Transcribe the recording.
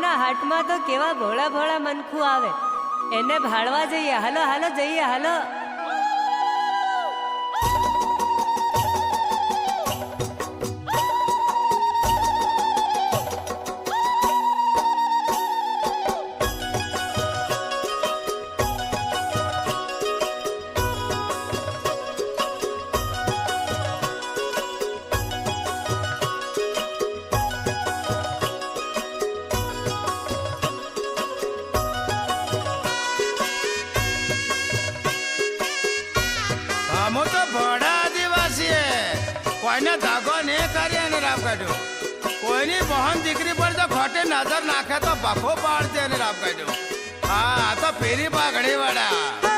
હાટમાં તો કેવા ભોળા ભોળા મનખું આવે, એને ભાળવા જઈએ. હાલો હાલો જઈએ, હાલો. કોઈને ધાગો નહીં કરી અને રાપ કાઢ્યો. કોઈની બહન દીકરી પર તો ખોટી નજર નાખે તો ભખો પાડશે અને રાપ કાઢ્યો. હા, આ તો ફેરી પાઘડી વાળા.